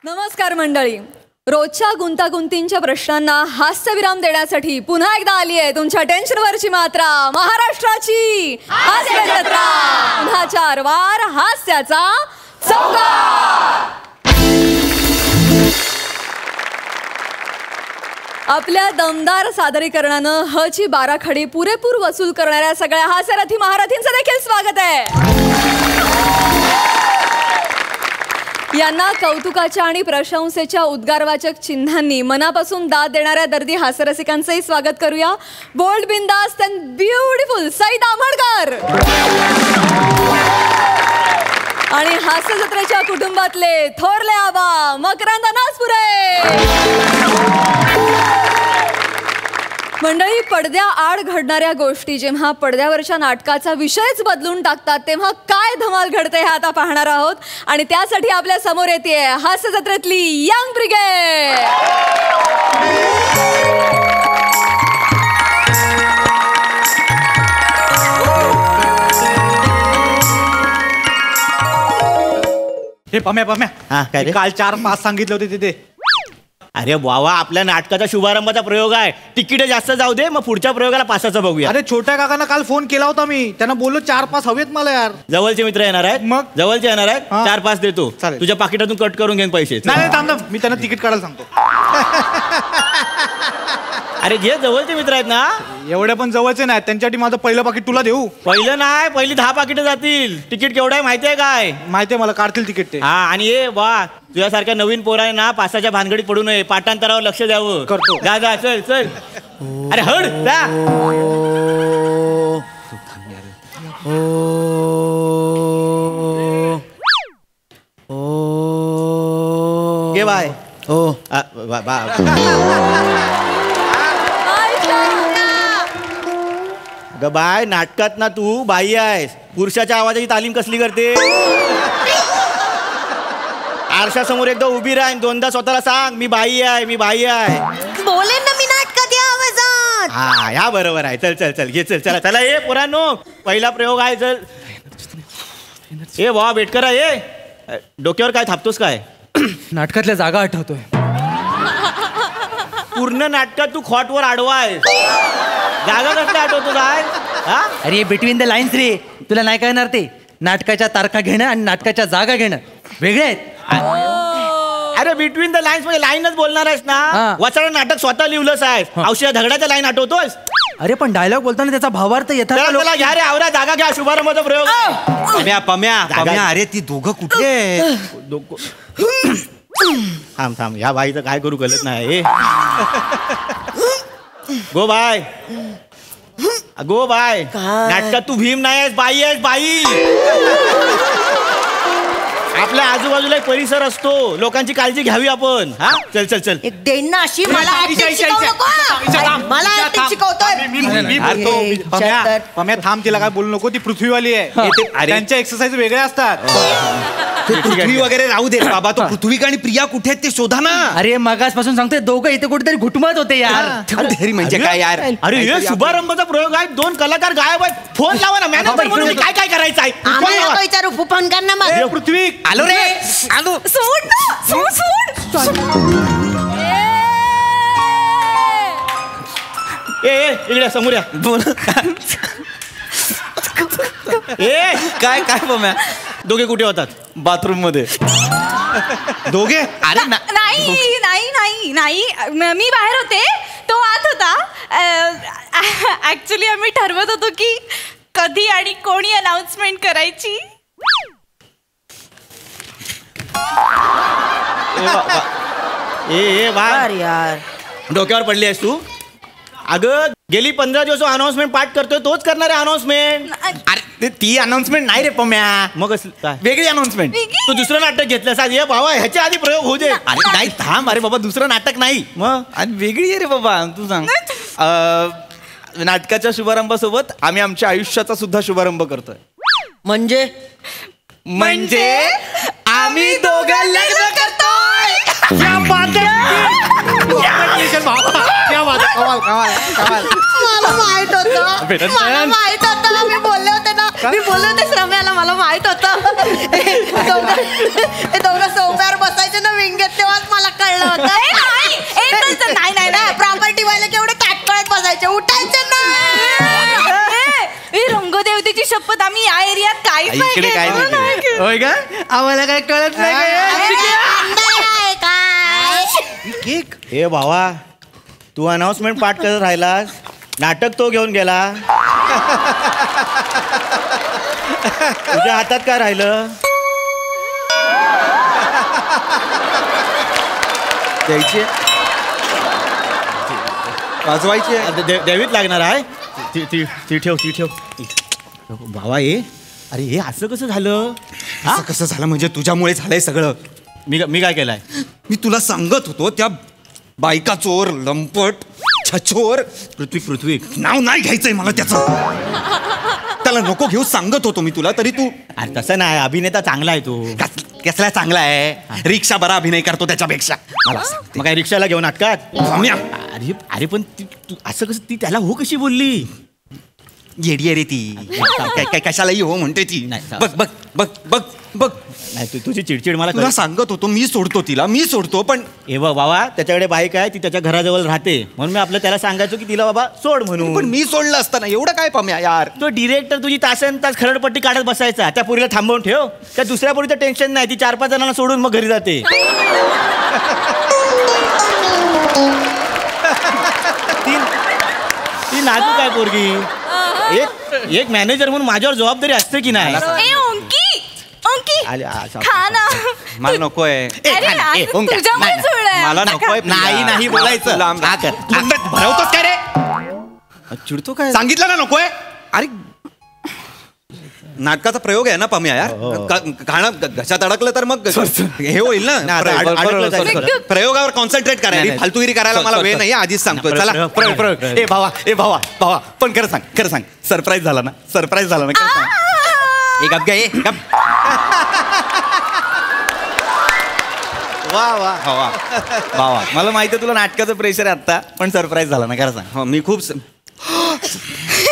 नमस्कार मंडळी. रोजच्या गुंतागुंतींच्या प्रश्नांना हास्यविराम देण्यासाठी पुन्हा एकदा आली आहे तुमच्या टेन्शनवरची मात्रा, महाराष्ट्राची हास्य जत्रा. पुन्हा 4 वार हास्याचा चौकार. आपल्या दमदार सादरीकरणानं हची 12 खडी पुरेपूर वसूल करणाऱ्या सगळ्या हास्यरथी महारथींचं देखील स्वागत आहे. यांना कौतुकाच्या आणि प्रशंसेच्या उद्गारवाचक चिन्हांनी मनापासून दाद देणाऱ्या दर्दी हास्यरसिकांचंही स्वागत करूया. Bold, बिंदास्त and beautiful Sai Damodkar आणि हास्य जत्रेच्या कुटुंबातले थोरले आबा मकरंद नासपुरे. मंडळी, पडद्या आड घडणाऱ्या गोष्टी जेव्हा पडद्यावरच्या नाटकाचा विषयच बदलून टाकतात तेव्हा काय धमाल घडते हे आता पाहणार आहोत. आणि त्यासाठी आपल्या समोर येते हास्य जत्रेतली यंग ब्रिगेड. हे पम्या हा, काय रे? काल 4-5 सांगितले होते तिथे. अरे बाबा, आपल्या नाटकाचा शुभारंभाचा प्रयोग आहे. तिकीट जास्त जाऊ दे, मग पुढच्या प्रयोगाला 5चं बघूया. अरे छोट्या काकांना काल फोन केला होता मी, त्यांना बोललो 4-5 हवेत मला यार. जवळचे मित्र येणार आहेत. मग? जवळचे येणार आहेत. हा. 4-5 देतो. चालेल. तुझ्या पाकिटातून कट करून घेईन पैसे. नाही थांब, मी त्यांना तिकीट काढायला सांगतो. अरे जे जवळचे मित्र आहेत ना, एवढे पण जवळचे नाहीत, त्यांच्यासाठी माझं पहिलं पाकिट तुला देऊ. पहिलं नाही, पहिली 10 पाकिटं जातील. तिकीट केवढं आहे माहिती आहे काय? माहितीये मला, काढतील तिकीट ते. हा, आणि ये वा, तुझ्यासारख्या नवीन पोराने ना पासाच्या भानगडीत पडू नये. पाठांतरावर लक्ष द्यावं. करतो. जा जा, चल चल. अरे हड जा. घे बाय. हो ग बाय, नाटकात ना तू बाई आहेस. पुरुषाच्या आवाजाची तालीम कसली करते? आरशासमोर एकदा उभी राह, 2दा स्वतःला सांग, मी बाई आहे, मी बाई आहे. बोलेन ना मी नाटकात या आवाजात. हा, ह्या बरोबर आहे. चल चल चल, घे चल. चला चला, ये पोरांनो, पहिला प्रयोग आहे. चल ए वा, बेटकर आहे. ये डोक्यावर काय थापतोस काय? नाटकातल्या जागा आठवतोय. पूर्ण नाटकात तू खॉटवर आडवा आहे. जागा कसल्या आठवतो काय? हा, अरे बिटवीन द लाईन्स रे, तुला नाही कळणार ते. नाटकाच्या तारखा घेणं आणि नाटकाच्या जागा घेणं वेगळे आहेत. अरे बिटवीन द लाईन्स म्हणजे लाईनच बोलणार आहेस ना. हा. वाचायला नाटक स्वतः लिहिलंच आहेस. औषध धगडाच्या लाईन आठवतोस? अरे पण डायलॉग बोलताना त्याचा भावार्थ येतात. चला घ्या रे, आवरा, जागा घ्या. शुभारंभाचा प्रयोग. पम्या अरे ती दोघं कुठे? थांब थांब, या बाईचं काय करू कळत नाही. गो बाय, गो बाय. नाटकात तू भीम नाही आहेस, बाई आहेस, बाई. आपल्या आजूबाजूला एक परिसर असतो, लोकांची काळजी घ्यावी आपण. हा, चल चल चल. एक देण ना अशी मला acting शिकवू नको. मला acting शिकवतोय. पम्या थांब, तिला काय बोलू नको. ती पृथ्वीवाली आहे. त्यांच्या एक्सरसाइज वेगळ्या असतात. पृथ्वी वगैरे राहू दे बाबा. तो पृथ्वी आणि प्रिया कुठे आहेत ते शोधा ना. अरे मगासपासून सांगतोय, दोघं इथे कुठेतरी घुटमत होते यार. म्हणजे काय यार? अरे हे शुभारंभाचा प्रयोग आहे. 2 कलाकार गायब आहेत. फोन लावा ना मॅनेजर म्हणून. काय काय करायचं आहे? फोन आम्हाला लावा. नको विचारू. फोन कर ना मग. हे पृथ्वी, आलो रे, आलो. सोड ना, सोड. ए इकडे समोर या. बोल. ए काय काय पम्या? दोघे कुठे होतात? बाथरूम मध्ये. दोघे? अरे नाही नाही नाही नाही, मी बाहेर होते, तो आत होता. ऍक्च्युली आम्ही ठरवत होतो की कधी आणि कोणी अनाउन्समेंट करायची. ए बा, यार डोक्यावर पडली आहेस तू? अगं गेली 15 दिवस अनाउन्समेंट पाठ करतोय, तोच करणार आहे अनाउन्समेंट. अरे ती अनाउन्समेंट नाही रे पम्या. मग काय वेगळी अनाउन्समेंट. तू दुसरं नाटक घेतलंस आज? ये बाबा, ह्याच्या आधी प्रयोग होऊ दे. अरे नाही थांब. अरे बाबा, दुसरं नाटक नाही मग आणि वेगळी आहे रे बाबा. तू सांग. नाटकाच्या शुभारंभासोबत आम्ही आमच्या आयुष्याचा सुद्धा शुभारंभ करतोय. म्हणजे आम्ही दोघं लग्न करतोय. मला माहित होतं. मी बोलले होते ना, मी बोलले होते श्रम्याला, मला माहित होतं. हे दोघं सोफ्यावर बसायचे ना विंगेत. उठायचं नाही. रंगदेवतेची शपथ आम्ही या एरियात काहीच नाही इकडे काय केलं. नाही होय का आम्हाला काय कळत नाही केक. ए भावा, तू अनाउन्समेंट पाठ करत राहिलास, नाटक तो घेऊन गेला. तुझ्या हातात काय राहिलं? द्यायची वाजवायची देवीत लागणार आहे. ती ठेव. भावा ये. अरे हे असं कसं झालं? असं कसं झालं म्हणजे तुझ्यामुळे झालंय सगळं. मी काय केलंय? मी तुला सांगत होतो त्या बायका चोर लंपट छचोर पृथ्वी नाव नाही घ्यायचंय मला त्याचं. त्याला नको घेऊ सांगत होतो मी तुला, तरी तू अरे तसं नाही, अभिनेता चांगला आहे तू. कसला चांगला आहे. रिक्षा बरा अभिनय करतो त्याच्यापेक्षा. मला सांग. मग काय रिक्षाला घेऊन नाटकात? रम्या, अरे पण तू असं कसं, ती त्याला हो कशी बोलली? येडी रे ती. काय कशालाही हो म्हणते ती. नाही. बघ बघ बघ बघ बघ. नाही तुझी चिडचिड मला तुला सांगत होतो मी सोडतो तिला, मी सोडतो. पण हे बघ बाबा, त्याच्याकडे बाईक आहे, ती त्याच्या घराजवळ राहते, म्हणून मी आपलं त्याला सांगायचो की तिला बाबा सोड म्हणून. पण मी सोडलं असताना एवढं काय पम्या यार. तो डिरेक्टर तुझी तासन तास खरडपट्टी काढत बसायचा. त्या पोरीला थांबवून ठेव. त्या दुसऱ्या पोरीचं टेन्शन नाही, ती 4-5 जणांना सोडून मग घरी जाते. ती नाजूक आहे पोरगी. एक मॅनेजर म्हणून माझ्यावर जबाबदारी असते की नाही? ओंकी खा ना. मला नकोय. अरे, आज तुझ्यामुळे जुळलंय. मला नकोय. नाही बोलायचं. भरवतोस काय रे? चिडतो काय? सांगितलं ना नकोय. अरे नाटकाचा प्रयोग आहे ना पम्या यार. गाणं घशात अडकलं तर मग हे होईल ना. प्रयोगावर कॉन्सन्ट्रेट करायला, फालतुगिरी करायला मला वेळ नाही. आधीच सांगतोय. चला प्रयोग. ए भावा पण खरं सांग सरप्राईज झाला ना? एक गप घे. वा मला माहिती आहे तुला नाटकाचं प्रेशर आहे आता, पण सरप्राईज झाला ना? खरं सांग. हो मी खूप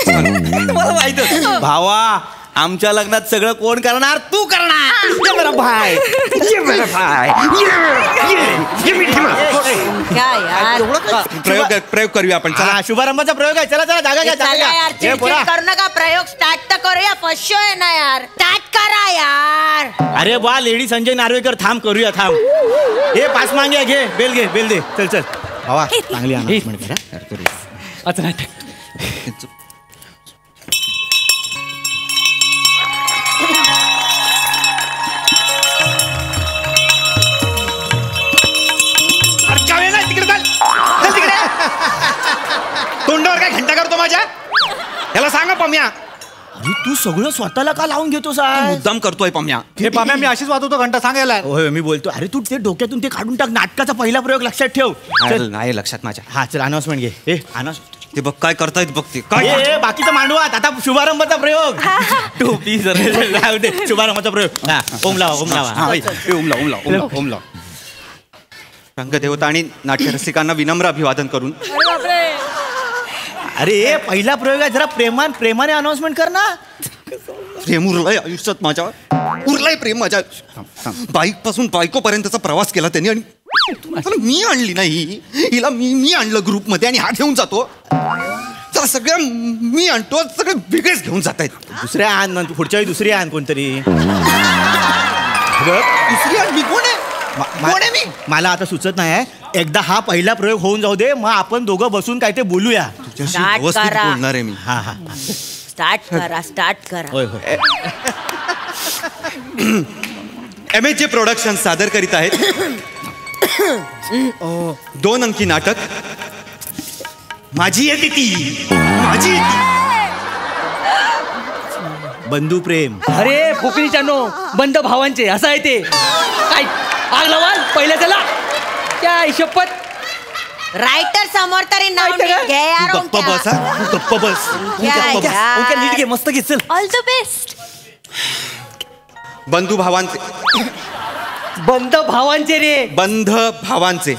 मला माहित होतं. भावा, आमच्या लग्नात सगळं कोण करणार? तू करणार. ये मेरा भाई. काय यार. प्रयोग करूया आपण. चला शुभारंभाचा प्रयोग आहे. चला जागा घ्या. चला यार, चिडचिड करू नका. प्रयोग स्टार्ट तर करूया. फर्स्ट शो आहे ना यार. स्टार्ट करा यार. अरे वा, लेडी संजय नार्वेकर, थांब करूया. हे पास मागे घे. बेल दे. चल भावा, चांगली अनाउन्समेंट करा. आता नाटक तोंडावर काय घंटा करतो माझ्या? याला सांगा पम्या. अरे तू सगळं स्वतःला का लावून घेतो साहेब? मुद्दाम करतोय पम्या. हे पाम्या मी अशीच वाजवतो घंटा सांगायला. होय मी बोलतो. अरे तू ते डोक्यातून ते काढून टाक. नाटकाचा पहिला प्रयोग लक्षात ठेव. चल. नाही लक्षात माझ्या. हा चल अनाउन्समेंट घे. ते बघ काय करतायत बघ ते. काय बाकीचं मांडवात. आता शुभारंभाचा प्रयोग. टोपी राहू दे. शुभारंभाचा प्रयोग. ओम लावा. ओम लाव. रंगदेवता आणि नाट्यरसिकांना विनम्र अभिवादन करून. अरे पहिला प्रयोग आहे, जरा प्रेमाने अनाउन्समेंट कर ना. प्रेम उरलंय आयुष्यात माझ्या. उरलंय प्रेम माझ्या. बाईक पासून बायको पर्यंतचा प्रवास केला त्यांनी, आणि मी आणली नाही हिला. मी आणलं ग्रुप मध्ये आणि हा घेऊन जातो. चला सगळं मी आणतो, सगळे वेगळेच घेऊन जात आहेत. दुसऱ्या आण, पुढच्या वेळी दुसरी आण कोणतरी. दुसरी आण. मी कोण आहे? मी मला आता सुचत नाही. एकदा हा पहिला प्रयोग होऊन जाऊ दे, मग आपण दोघं बसून काय ते बोलूया. तुझ्याशी व्यवस्थित बोलणार आहे मी. हा स्टार्ट करा. होय. MHJ प्रोडक्शन सादर करीत आहेत 2 अंकी नाटक माझी येते ती. बंधू प्रेम. अरे पोकरीच्या नो बंद भावांचे असं आहे ते. काय आग लावाल पहिल्या त्याला त्या शपथ. रायटर समोर तरी नाव घे यार. गप्प बस. नीट घे. मस्त घे. चल. All the best. बंधू भावांचे. बंद भावांचे रे. बंध भावांचे.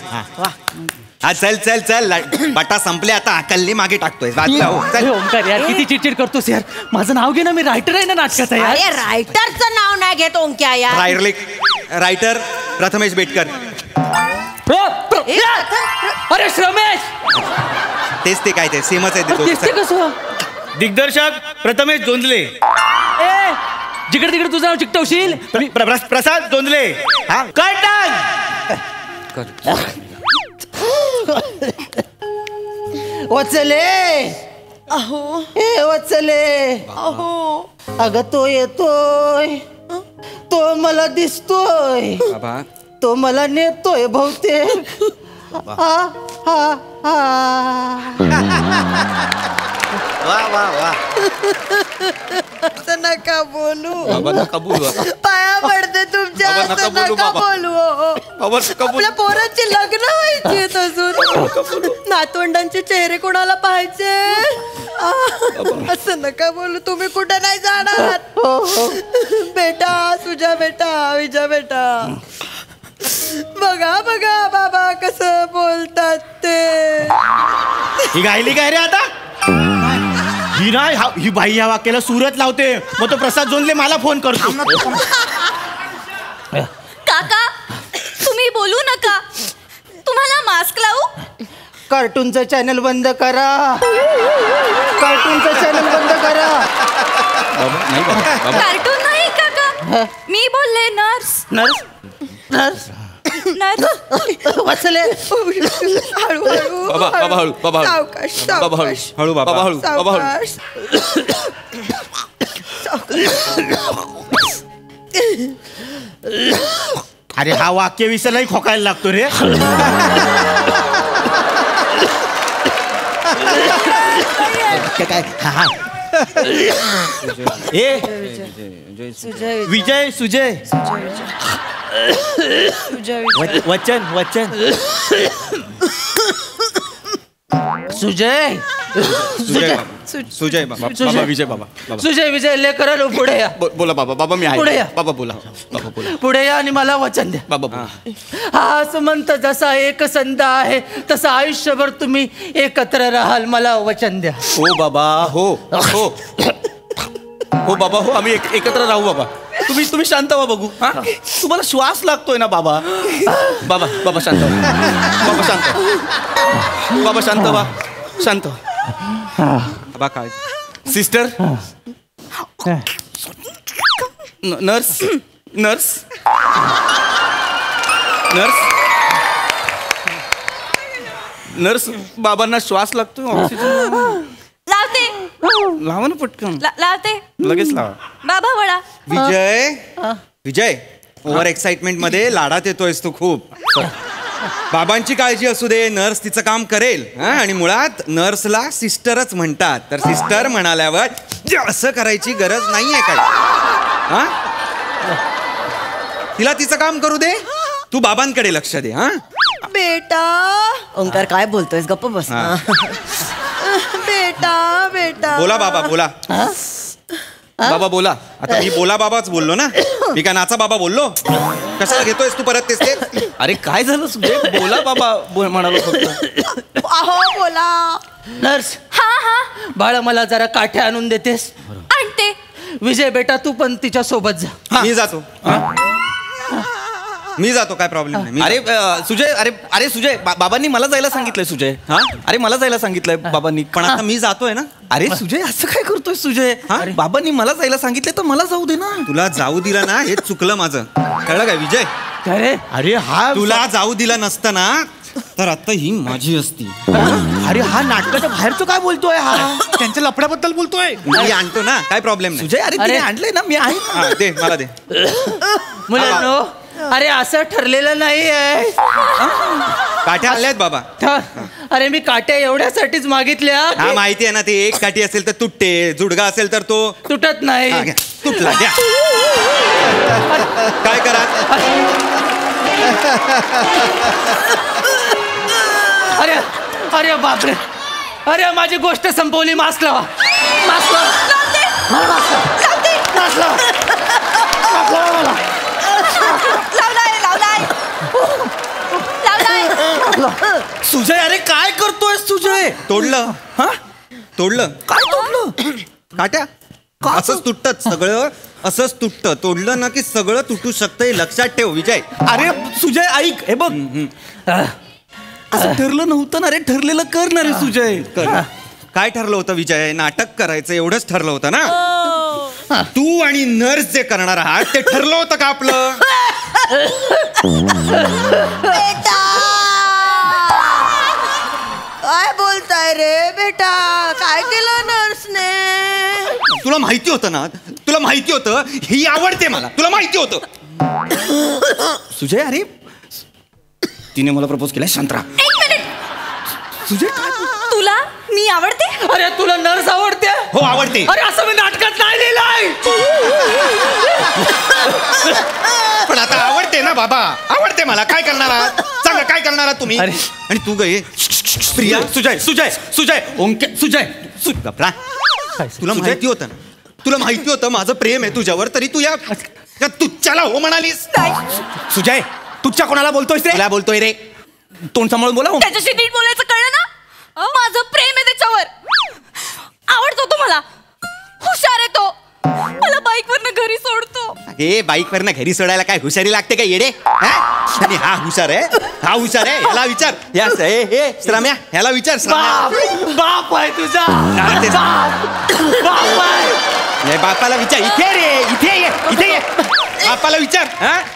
हा चल बटा संपले आता. अकल्ली मागे टाकतोय. हे ओमकार यार किती चिडचिड करतोस यार. माझं नाव घे ना, मी रायटर आहे ना नाटकाचा यार. अरे रायटरचं नाव नाही घेत ओंक्या यार. रायटर प्रथमेश बेटकर. अरे श्रमेश तेच ते काय ते सेमच आहे ते अरे तेच ते दोघं. कसं दिग्दर्शक प्रथमेश जोंधले, ए जिकडे तिकडे तुझं नाव चिकटवशील. प्रसाद जोंधले. हा कर्टन. वचले अहो ए वचले. अहो अगं तो येतोय, तो मला दिसतोय, बाबा तो मला नेतोय बहुतेक. हा हा हा. वा वा वा असं नका बोलू बाबा नका बोलू पाया पडते तुमच्या. बाबा, नका असं बोलू, नका बाबा. बोलू हो. बाबा नका बोलू. आपल्या पोरांची लग्न व्हायची आहेत अजून. नातवंडांचे चेहरे कोणाला पाहायचे. असं नका बोलू. तुम्ही कुठे नाही जाणार बेटा. सुजा बेटा, विजा बेटा. बघा बघा बाबा कसं बोलतात ते. ही गायली काय रे आता? ही नाही ही बाई ह्या वाक्याला सुरत लावते, मग तो प्रसाद जोंधले मला फोन करतो. काका तुम्ही बोलू नका. तुम्हाला मास्क लावू? कार्टूनचं चॅनल बंद करा. कार्टूनचं चॅनल बंद करा. नाही बाबा बाबा कार्टून नाही काका, मी बोलले नर्स. Nurse nurse nurse. वचले. हळूहळू बाबा, बाबा, हळू, बाबा, हळू. सावकाश बाबा हळू सावकाश हळू बाबा हळू बाबा हळू. अरे हा वाक्य विसरलाही खोकायला लागतो रे. काय हा हा. ए विजय सुजय वचन वचन. सुजय सुजय बाबा सुजय बाबा बाबा विजय बाबा बाबा सुजय विजय लेकर पुढे या. बोला बाबा बाबा मी पुढे या. आहे बाबा बोला बाबा बोला पुढे या आणि मला वचन द्या. बाबा बोला. हा सुमंत जसा एक संध आहे तसं आयुष्यभर तुम्ही एकत्र राहाल. मला वचन द्या. हो बाबा हो हो हो बाबा हो आम्ही एकत्र राहू बाबा. तुम्ही शांत व्हा बघू. हा तुम्हाला श्वास लागतोय ना बाबा. बाबा बाबा शांत व्हा. बाबा शांत व्हा. बाबा शांत व्हा. शांत व्हा. बाबा काय sister nurse nurse nurse nurse बाबांना श्वास लागतो. ऑक्सिजन लावते लावा ना पटकन. लावते. लगेच लावा. बाबा वळा. विजय विजय ओव्हर एक्साइटमेंट मध्ये लाडात येतोयस तू खूप. बाबांची काळजी असू दे. नर्स तिचं काम करेल. आणि मुळात नर्सला सिस्टरच म्हणतात. तर सिस्टर म्हणाल्यावर असं करायची गरज नाहीये काय. हा तिला तिचं काम करू दे. तू बाबांकडे लक्ष दे. हा बेटा. ओंकार काय बोलतोयस? गप्प बस. हा. बेटा बेटा बोला बाबा बोला. बाबा बोला. आता मी बोला बाबाच बोललो ना. मी काय नाचा बाबा बोललो? कशाला घेतोयस तू परत तेच ते? अरे काय झालं सुजय? बोला बाबा म्हणालो फक्त. अहो बोला. नर्स हा हा बाळा मला जरा काठ्या आणून देतेस? आणते. विजय बेटा तू पण तिच्या सोबत जा. मी जातो. मी जातो काय प्रॉब्लेम नाही. अरे सुजय अरे सुजय बाबांनी मला जायला सांगितलंय सुजय. हा? अरे मला जायला सांगितलंय बाबांनी. पण आता मी जातोय ना. अरे सुजय असं काय करतोय सुजय? बाबांनी मला जायला सांगितलंय तर मला जाऊ दे ना. तुला जाऊ दिलं ना हे चुकलं माझं. कळलं काय विजय? काय रे? अरे हा तुला जाऊ दिलं नसतं ना तर आता ही माझी असती. अरे हा नाटकाच्या बाहेरचं काय बोलतोय हा? त्यांच्या लफड्याबद्दल बोलतोय. मी आणतो ना काय प्रॉब्लेम नाही. सुजय अरे तिने आणलंय ना मी आहे. हा, दे मला दे. मुलांनो अरे असं ठरलेलं नाही आहे. काठ्या आणल्यात बाबा. अरे मी काट्या एवढ्यासाठीच मागितल्या. हा माहिती आहे ना. ते एक काठी असेल तर तुटते. जुडगा असेल तर तो तुटत नाही. हा, घ्या. तुटला द्या. काय करा? अरे अरे बापरे. अरे माझी गोष्ट संपवली. मास्क लावा. मास्क लावा. मला मास्क लावा. मास्क लावा. मास्क लावा मला. सुजय अरे काय करतोय सुजय? तोडलं. हा तोडलं. काय तोडलं? काट्या असंच तुटत सगळं. असंच तुटतं. तोडलं ना की सगळं तुटू शकतं. हे लक्षात ठेव विजय. अरे सुजय ऐक हे बघ. असं ठरलं नव्हतं ना रे, ठरलेलं कर ना रे सुजय. काय ठरलं होतं विजय? नाटक करायचं एवढंच ठरलं होतं ना. तू आणि नर्स जे करणार आहात ते ठरलं होतं का आपलं? बेटा काय बोलताय रे बेटा? काय केलं नर्सने? तुला माहिती होतं ना, तुला माहिती होतं ही आवडते मला, तुला माहिती होतं. सुजय अरे तिने मला प्रपोज केलाय. शांतरा. एक मिनिट, सुजय तुला मी आवडते? अरे तुला नर्स आवडते? हो आवडते. अरे असं मी नाटकात नाही लिहिलंय. पण आता आवडते ना बाबा, आवडते मला. काय करणार आहात सांगा, काय करणार आहात तुम्ही? अरे. आणि तू गए प्रिया. सुजय सुजय सुजय ओंके सुजय. गप्रा. तुला माहिती होतं ना, तुला माहिती होतं माझं प्रेम आहे तुझ्यावर, तरी तू या तुच्च्याला हो म्हणालीस. सुजय तुझच्या कोणाला बोलतोयस रे? तुला बोलतोय रे. तोंड सांभाळून बोला. त्याच्याशी नीट बोलायचं कळलं ना? माझं प्रेम आहे त्याच्यावर. आवडतो तो मला, हुशार आहे तो, मला बाईक वरनं घरी सोडतो. हे बाईक वरनं घरी सोडायला काय हुशारी लागते का येडे? आणि हा हुशार आहे, हा हुशार आहे. ह्याला विचार. हे श्राम्या, ह्याला विचार. बाप आहे तुझा. बाप आहे. बापाला विचार. इथे रे, इथे ये, इथे ये. बापाला विचार.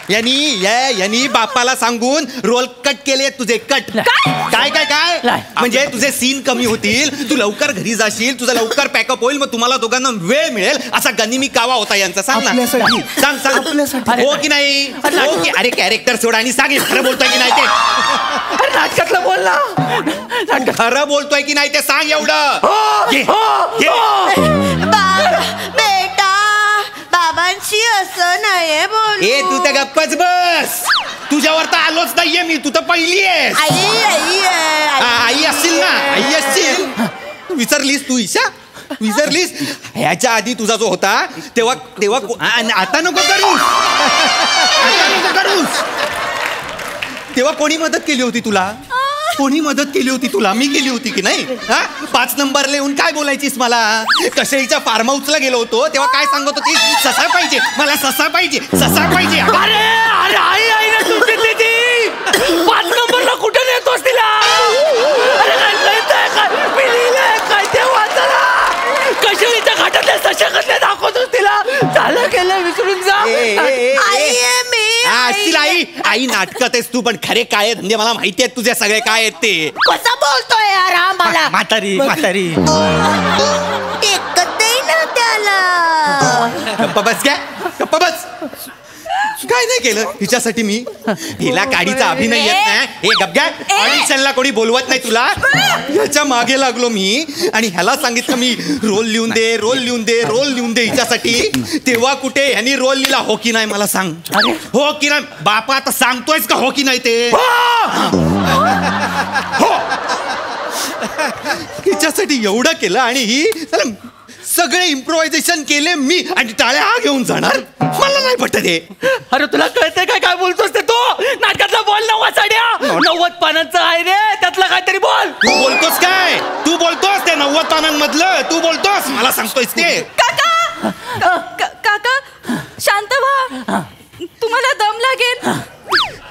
यांनी बापाला सांगून रोल कट केले तुझे. कट काय काय काय म्हणजे तुझे सीन कमी होतील, तू लवकर घरी जाशील, तुझा लवकर पॅकअप होईल, मग तुम्हाला दोघांना वेळ मिळेल असा गनिमी कावा होता यांचा. सांग ना, सांग सांग. हो की नाही? हो की? अरे कॅरेक्टर सोडा आणि सांग खरं बोलतोय की नाही ते. नाटकातलं बोल ना. खरं बोलतोय की नाही ते सांग एवढं. बेटा बाबांशी असं नाही बोल. ए तू तर गप्पच बस. तुझ्यावर तर आलोच नाहीये मी, तू तर पहिली आहेस. आई असशील ना, आई असशील. विसरलीस तू ईशा, विसरलीस. ह्याच्या आधी तुझा जो होता तेव्हा तेव्हा आता नको करूस, आता नको करूस. तेव्हा कोणी मदत केली होती तुला? कोणी मदत केली होती तुला? मी केली होती की नाही? 5 नंबर लिहून काय बोलायचीस मला? कशेळीच्या फार्म हाऊसला गेलो होतो तेव्हा काय सांगत होती? ससा पाहिजे मला, ससा पाहिजे, ससा पाहिजे. अरे अरे आई आई ना तुझी ती 5 नंबरला कुठे नेतोस तिला? अरे काय लिहिलंय काय? मी लिहिलंय काय ते वाचला. कशेळीच्या घाटातल्या सशा कसल्या दाखवतोस तिला? झालं केलं विसरून जा. असतील आई. आई नाटकात आहेस तू, पण खरे काय धंदे मला माहिती आहेत तुझे सगळे काय आहेत ते. कसं बोलतोय यार आम्हाला? म्हातारी म्हातारी. टेकत नाही ना त्याला. गप्पा बस काय, गप्पा बस. काय नाही केलं हिच्यासाठी मी? हिला काडीचा अभिनय येत नाही. हे गप्प्या, ऑडिशनला कोणी बोलवत नाही तुला. ह्याच्या मागे लागलो मी आणि ह्याला सांगितलं मी रोल लिहून दे, रोल लिहून दे, रोल लिहून दे हिच्यासाठी. तेव्हा कुठे ह्यानी रोल लिहिला? हो की नाही मला सांग. हो की नाही बापा? आता सांगतोयस का हो की नाही ते? हो. हिच्यासाठी एवढं केलं आणि ही सगळे इम्प्रोव्हायझेशन केले मी आणि टाळ्या हा घेऊन जाणार? मला नाही पटत हे. अरे तुला कळतंय काय काय बोलतोस ते? तू नाटकातला बोल ना वाचाड्या. 90 पानांचं आहे रे, त्यातलं काहीतरी बोल. तू बोलतोस काय? तू बोलतोस ते 90 पानांमधलं? तू बोलतोस? मला सांगतोयस ते? काका शांत व्हा, तुम्हाला दम लागेल.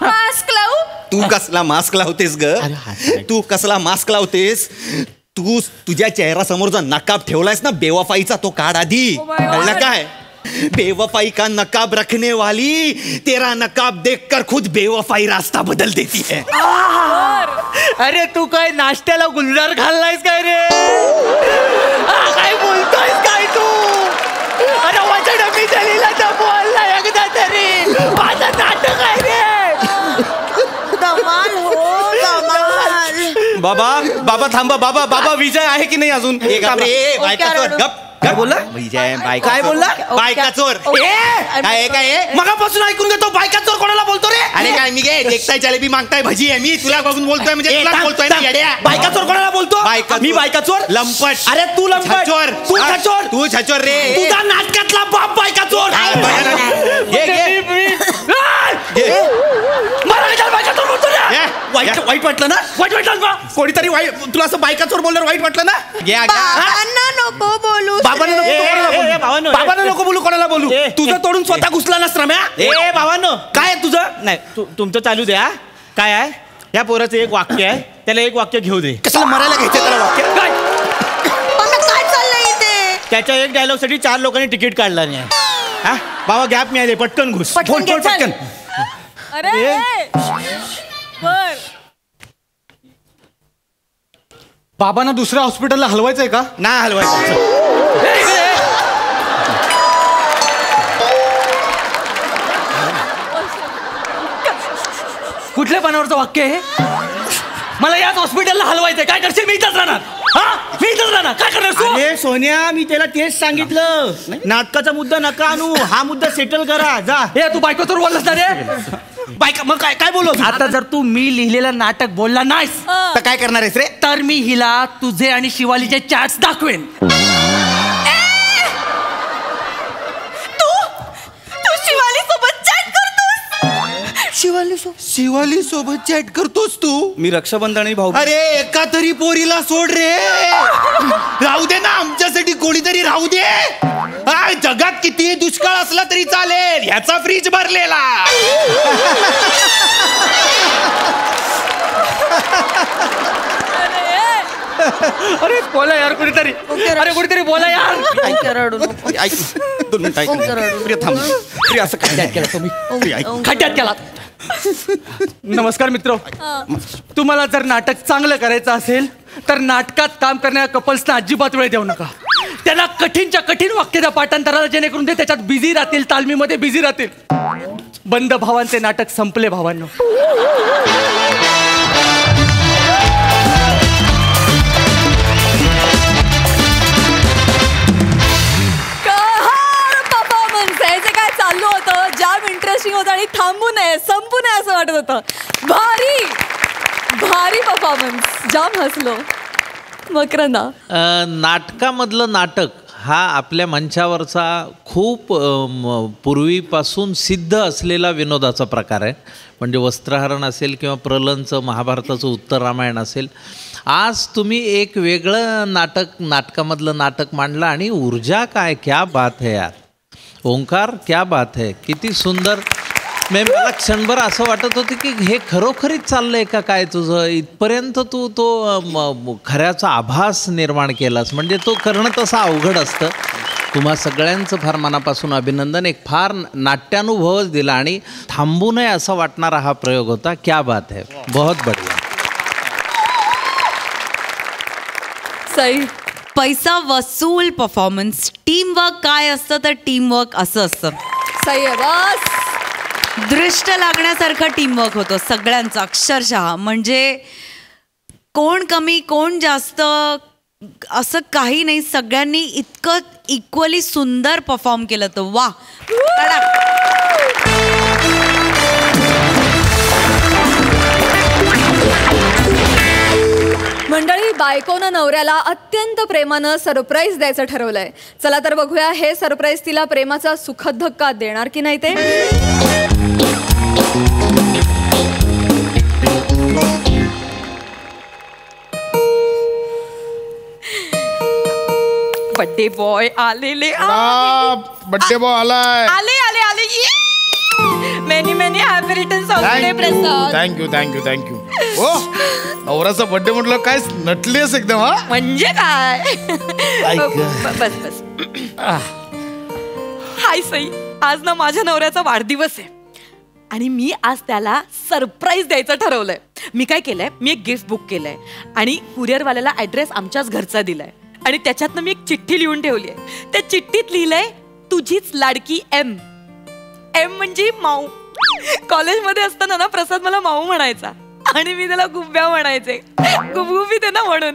मास्क लावू? तू कसला मास्क लावतेस ग? तू कसला मास्क लावतेस? तू तुझ्या चेहऱ्यासमोर जो नकाब ठेवलायस ना बेवफाईचा, तो काढ आधी. कळलं काय? बेवफाई का नकाब रखने वाली तेरा नकाब देखकर खुद बेवफाई रास्ता बदल देती है. अरे तू काय नाश्त्याला गुलजार खाल्लायस काय रे? काय बोलतोयस काय तू? अरे वाचड मी झालेला तर बोलला एकदा तरी. माझं नाटक आहे रे. धमाल हो धमाल. बाबा बाबा थांबा. बाबा बाबा विजय आहे की नाही अजून? बायका चोर. गप. काय बोलला? विजय बायका काय बोलला? बायका चोर. काय काय मगापासून ऐकून घेतो. बायका चोर कोणाला बोलतो रे? अरे काय मी गे देखताय जलेबी मागताय भजी आहे. मी तुला बघून बोलतोय म्हणजे तुला बोलतोय ना येड्या. बायका चोर कोणाला बोलतो? बायका मी चोर. बायका चोर? लंपट. अरे तू लंपट. छचोर. तू छचोर. तू छचोर रे. तुझा नाटकातला बाप बायका चोर. घे घे. मला विचार बायका चोर बोलतो रे. वाईट वाईट वाटलं ना? वाईट वाटलं का? कोणीतरी वाईट तुला असं बायका चोर बोलल्यावर वाईट वाटलं ना? बाबांना नको बोलू. बाबांना नको कोणाला बोलू. बाबांना नको बोलू, कोणाला बोलू? तुझं तोडून स्वतः घुसला ना रम्या. ए भावांनो, काय आहे तुझं? नाही तुमचं चालू द्या. काय आहे? या पोराचं एक वाक्य आहे, त्याला एक वाक्य घेऊ दे. कशाला मरायला घ्यायचं त्याला वाक्य? काय काय चाललंय इथे? त्याच्या एक डायलॉग साठी 4 लोकांनी तिकीट काढला नाही. हा बाबा गॅप मिळाले, पटकन घुस. पटकन घे, चल. पटकन. अरे बर बाबांना दुसऱ्या हॉस्पिटलला हलवायचंय का? नाही हलवायचं. कुठल्या पानावरचं वाक्य आहे? मला याच हॉस्पिटलला हलवायचंय. काय करशील? मी इथंच राहणार. हा मी इथंच राहणार. काय करणार तू? अरे सोन्या, मी त्याला तेच सांगितलं, नाटकाचा मुद्दा नका आणू, हा मुद्दा सेटल करा. जा. हे तू बायकोचं बोललास ना रे? बायका मग काय काय बोललो? आता जर तू मी लिहिलेलं नाटक बोलला नाहीस तर काय करणार आहेस रे? तर मी हिला तुझे आणि शिवालीचे चॅट्स दाखवेन. तू शिवाली सोबत चॅट करतोस? शिवाली सोबत चॅट करतोस तू? मी रक्षाबंधन आणि भाऊ. अरे एका तरी पोरीला सोड रे. राहू दे ना, आमच्यासाठी कोणीतरी राहू दे. काय जगात किती दुष्काळ असला तरी चालेल, ह्याचा फ्रीज भरलेला. अरे बोला यार कुणीतरी. अरे कुणीतरी बोला यार. ऐक 2 मिनिटं ऐक. प्रिया थांब. प्रिया असं काय केलं तुम्ही? प्रिया ऐक. खड्ड्यात केला. नमस्कार मित्र. तुम्हाला जर नाटक चांगलं करायचं असेल तर नाटकात काम करणाऱ्या कपल्सना अजिबात वेळ देऊ नका. त्यांना कठीणच्या कठीण वाक्य द्या पाठांतराला, जेणेकरून ते त्याच्यात बिझी राहतील, तालमीमध्ये बिझी राहतील. बंद भावांचे नाटक संपले भावांनो. काय चाललं होतं, जाम इंटरेस्टिंग होतं आणि थांबू नये संपू नये असं वाटत होतं. भारी भारी परफॉर्मन्स, जाम हसलो. मकरंदा, नाटकामधलं नाटक हा आपल्या मंचावरचा खूप पूर्वीपासून सिद्ध असलेला विनोदाचा प्रकार आहे. म्हणजे वस्त्रहरण असेल किंवा प्रलंचं महाभारताचं उत्तर रामायण असेल. आज तुम्ही एक वेगळं नाटकामधलं नाटक मांडलं आणि ऊर्जा काय, क्या बात है यार. ओंकार, क्या बात है, किती सुंदर. मला क्षणभर असं वाटत होतं की हे खरोखरीच चाललंय का काय तुझं. इथपर्यंत तू तो खऱ्याचा आभास निर्माण केलास. म्हणजे तो करणं तसं अवघड असतं. तुम्हा सगळ्यांचं फार मनापासून अभिनंदन. एक फार नाट्यानुभवच दिला आणि थांबू नये असं वाटणारा हा प्रयोग होता. क्या बात है, बहुत बढिया. सई, पैसा वसूल परफॉर्मन्स. टीमवर्क काय असतं तर टीमवर्क असं असतं. सई आहे बस. दृष्ट लागण्यासारखं टीमवर्क होतं सगळ्यांचं अक्षरशः. म्हणजे कोण कमी कोण जास्त असं काही नाही. सगळ्यांनी इतकं इक्वली सुंदर परफॉर्म केलं तर वा. मंडळी, बायकोनं नवऱ्याला अत्यंत प्रेमानं सरप्राईज द्यायचं ठरवलंय. चला तर बघूया हे सरप्राईज तिला प्रेमाचा सुखद धक्का देणार की नाही ते. बर्थडे बॉय आलेले. बर्थडे बॉय आलाय. आले आले आले. Many many happy returns of the day Prasad. Thank you thank you thank you. हो, नवऱ्याचा बर्थडे म्हटलं काय नटलीस एकदम. हा म्हणजे काय. बस बस. हाय सई, आज ना माझ्या नवऱ्याचा वाढदिवस आहे आणि मी आज त्याला सरप्राईज द्यायचं ठरवलंय. मी काय केलंय, मी एक गिफ्ट बुक केलंय आणि कुरिअरवाल्याला ॲड्रेस आमच्याच घरचा दिलाय आणि त्याच्यातनं मी एक चिठ्ठी लिहून ठेवली आहे. त्या चिठ्ठीत लिहिलंय, तुझीच लाडकी एम. एम म्हणजे माऊ. कॉलेजमध्ये असताना ना प्रसाद मला माऊ म्हणायचा आणि मी त्याला गुब्ब्या म्हणायचे. गुबगुबीत आहे ना म्हणून.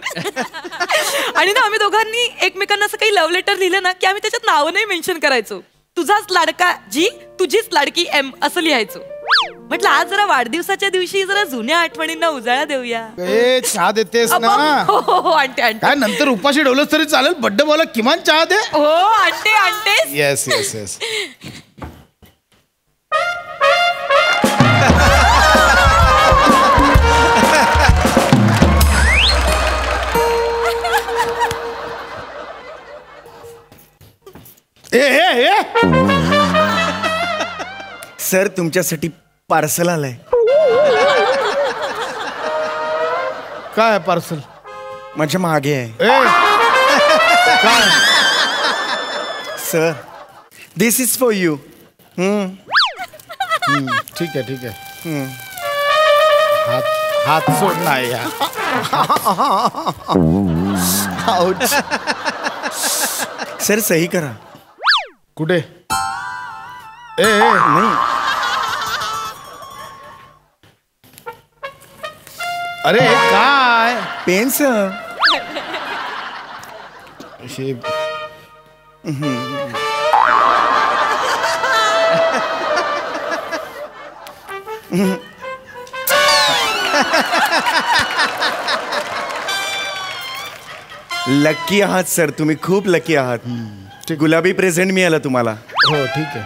आणि ना आम्ही दोघांनी एकमेकांना असं काही लव्ह लेटर लिहिलं ना की आम्ही त्याच्यात नाव नाही मेन्शन करायचो. तुझाच लाडका जी, तुझीच लाडकी एम असं लिहायचो. म्हटलं आज जरा वाढदिवसाच्या दिवशी जरा जुन्या आठवणींना उजाळा देऊया. ए, चहा देतेस ना. हो हो हो, आणते आणते. काय नंतर उपाशी ठेवलंस तरी चालेल, बर्थडे बॉयला किमान चहा दे. हो आणते आणते. Yes yes yes. सर, तुमच्यासाठी पार्सल आलंय. काय आहे पार्सल? माझ्या मागे आहे. काय? Sir, this is for you. ठीक आहे ठीक आहे. हात सोड नाही यार. सर सही करा. कुठे? नाही. अरे काय? Pen sir. हे लकी आहात सर, तुम्ही खूप लकी आहात. गुलाबी प्रेझेंट मिळालं तुम्हाला. हो ठीक आहे.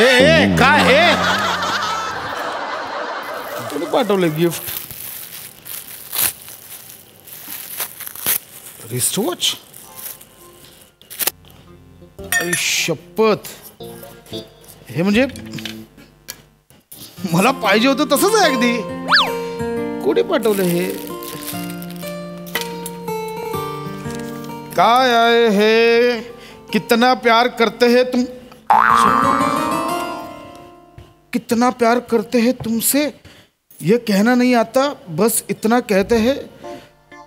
ए काय ए कोणी पाठवलं गिफ्ट? रिस्टवॉच. शपथ, हे म्हणजे मला पाहिजे होतं तसंच आहे अगदी. कोणी पाठवलं हे? काय आहे हे? कितना प्यार करते हैं तुम, कितना प्यार करते हैं तुमसे ये कहना नहीं आता, बस इतना कहते हैं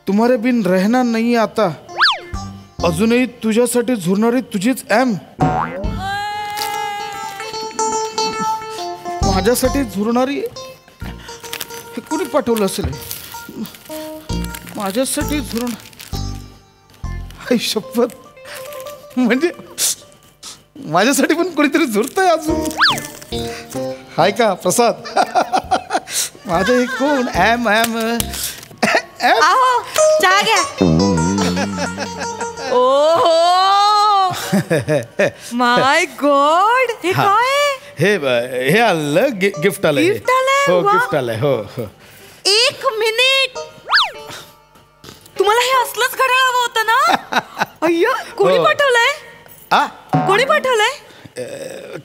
तुम्हारे बिन रहना नहीं आता, अजूनही तुझ्यासाठी झुरणारी तुझीच एम. माझ्यासाठी झुरणारी, हे कोणी पाठवलं असेल? माझ्यासाठी झुरण, शपथ, म्हणजे माझ्यासाठी पण कोणीतरी झुरतंय अजून. हाय का प्रसाद? माझं हे कोण? एम एम आहो, चहा घ्या. ओहो, माय गॉड, हे काय? हे आलं गिफ्ट आलंय. गिफ्ट आलंय? हो वा. गिफ्ट आलंय. हो हो. एक मिनिट, तुम्हाला हे असलंच घड्याळ हवं होतं ना? अय्या, कोणी हो. पाठवलंय? आ कोणी पाठवलंय?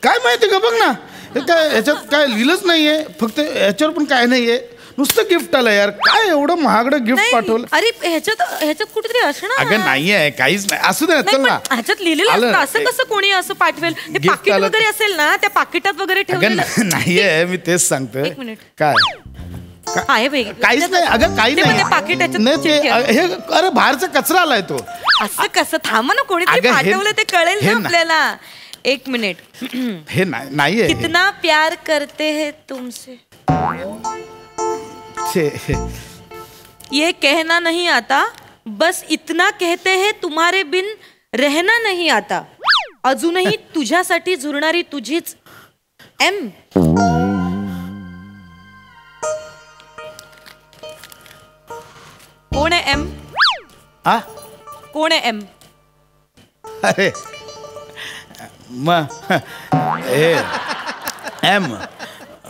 काय माहिती का, बघ ना, हे काय ह्याच्यात काय लिहिलंच नाहीये, फक्त ह्याच्यावर पण काय नाहीये, नुसतं गिफ्ट आलं यार. काय एवढं महागडं गिफ्ट नाही, पाठवलं? अरे ह्याच्यात कुठेतरी असणार. अगं नाहीये, काहीच नाही. असू दे ना, नाही, चल पण ना. ह्याच्यात लिहिलेलं आलं. असतं, असं कसं कोणी असं पाठवेल? ते Gift पाकिट आलं. वगैरे असेल ना, त्या पाकिटात वगैरे अगं ठेवलेलं. नाहीये, मी तेच सांगतोय. एक मिनिट. काय आहे बाई. काहीच नाही. अगं काही ते पण नाही. ते पाकिट ह्याच्यात नाही ते चिटकेल. हे अरे बाहेरचा कचरा आलाय तो. असं कसं? थांबा ना, कोणीतरी अगं, हे- पाठवलं ते कळेल हे ना ना- आपल्याला. एक मिनिट. हे नाहीये. कितना प्यार करते हैं तुमसे ये कहना नहीं आता, बस इतना कहते हैं तुम्हारे बिन रहना नहीं आता, अजूनही तुझ्यासाठी झुरणारी तुझीच एम. कोण आहे एम? आ कोण आहे एम? अरे एम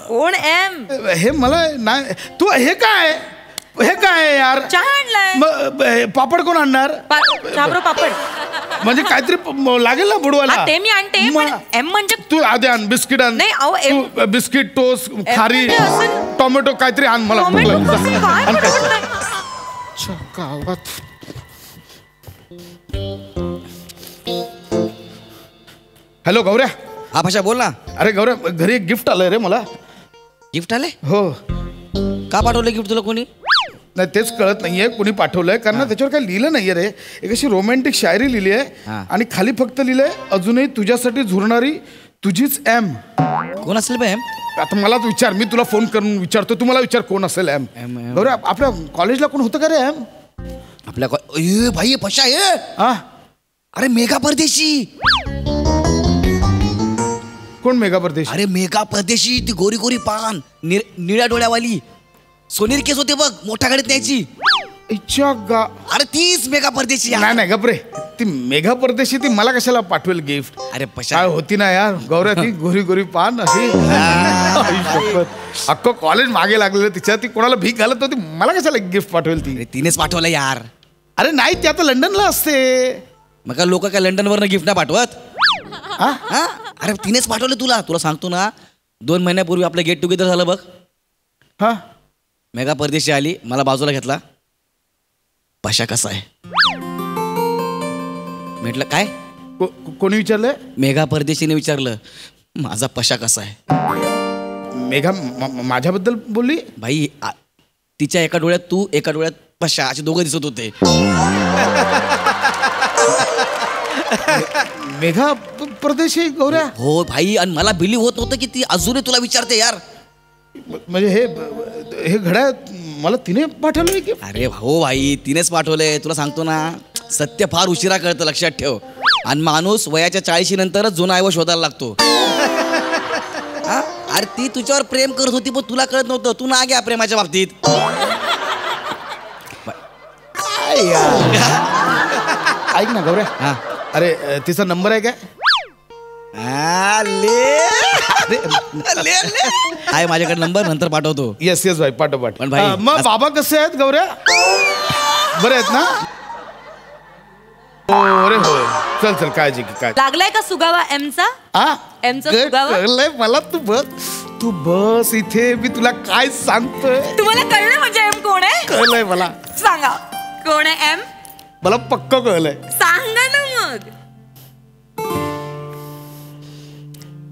कोण एम? हे मला नाही. तू हे काय यार? चहा आणलाय. पापड कोण आणणार? चाबरो पापड म्हणजे काहीतरी लागेल ना बुडवायला. हा, ते मी आणते, पण एम म्हणजे तू आधी आण, बिस्किट आण. नाही, अहो, एम- तू बिस्किट, टोस्ट, खारी, म्हणजे असं- टोमॅटो काहीतरी आण मला. टोमॅटो कसं काय? आण काय. आवडत नाही. गावात हॅलो गौऱ्या. हा भाषा बोल ना. अरे गौऱ्या, घरी एक गिफ्ट आलंय रे मला. गिफ्ट आले? हो. का पाठवलं गिफ्ट तुला कोणी? नाही तेच कळत नाहीये कोणी पाठवलंय, कारण त्याच्यावर काय लिहिलं नाहीये रे. एक अशी रोमॅन्टिक शायरी लिहिली आहे हा. आणि खाली फक्त लिहिलंय अजूनही तुझ्यासाठी झुरणारी तुझीच एम. कोण असेल बॅम? आता मलाच विचार, मी तुला फोन करून विचारतो, तुम्हाला विचार कोण असेल एम. गौऱ्या, आपल्या कॉलेजला कोण होतं का रे एम? आपल्या भाई पशा आहे. हा, अरे मेघा परदेशी. कोण मेघा परदेशी? अरे मेघा परदेशी, ती गोरी गोरी पान, निळ्या डोळ्यावाली, सोनेरी केस होते बघ, मोठ्या गाडीत न्यायची. इच्छा गा. अरे तीच मेघा परदेशी. नाही नाही गपरे, ती मेघा परदेशी ती मला कशाला पाठवेल गिफ्ट? अरे पशा काय होती ना यार गौऱ्या, ती गोरी गोरी पान अशी. आई शपथ, अख्खं कॉलेज मागे लागलेलं तिच्या. ती कोणाला भीक घालत होती, मला कशाला गिफ्ट पाठवेल ती? अरे तिनेच पाठवलं यार. अरे नाही, ती आता लंडनला असते. मग लोक काय लंडन वरनं गिफ्ट नाही पाठवत? हा? अरे तिनेच पाठवलं तुला. तुला सांगतो ना, 2 महिन्यापूर्वी आपलं गेट टुगेदर झालं बघ. हा, मेघा परदेशी आली, मला बाजूला घेतला, पशा कसा आहे? म्हटलं काय? कोणी विचारलंय? मेघा परदेशीने विचारलं माझा पशा कसा आहे. मेघा माझ्याबद्दल बोलली? भाई तिच्या एका डोळ्यात तू, एका डोळ्यात पशा, असे दोघं दिसत होते. मेघा परदेशी गौऱ्या? हो भाई, आणि मला बिलीव होत नव्हतं की ती अजूनही तुला विचारते यार. म्हणजे हे घड्याळ मला तिने पाठवलंय की? अरे हो भाई, तिनेच पाठवलंय. तुला सांगतो ना, सत्य फार उशिरा कळतं, लक्षात ठेव. आणि माणूस वयाच्या 40 नंतरच जुना आयव शोधायला लागतो. अरे ती तुझ्यावर प्रेम करत होती पण तुला कळत नव्हतं. तू ना घ्या प्रेमाच्या बाबतीत. ऐक ना गौऱ्या, अरे तिचा नंबर आहे काय? आहे माझ्याकडे नंबर, नंतर पाठवतो. येस भाई, पाठव. पण भाई मग बाबा कसे आहेत गौऱ्या? बरे आहेत ना? अरे हो, चल काळजी काय. लागलाय का सुगावा एमचा? एमचा सुगावा कळलंय मला. तू बस इथे, मी तुला काय सांगतोय. तुम्हाला कळलं म्हणजे एम कोण आहे? कळलंय मला. सांगा कोण आहे एम? मला पक्क कळलंय. सांगा ना मग.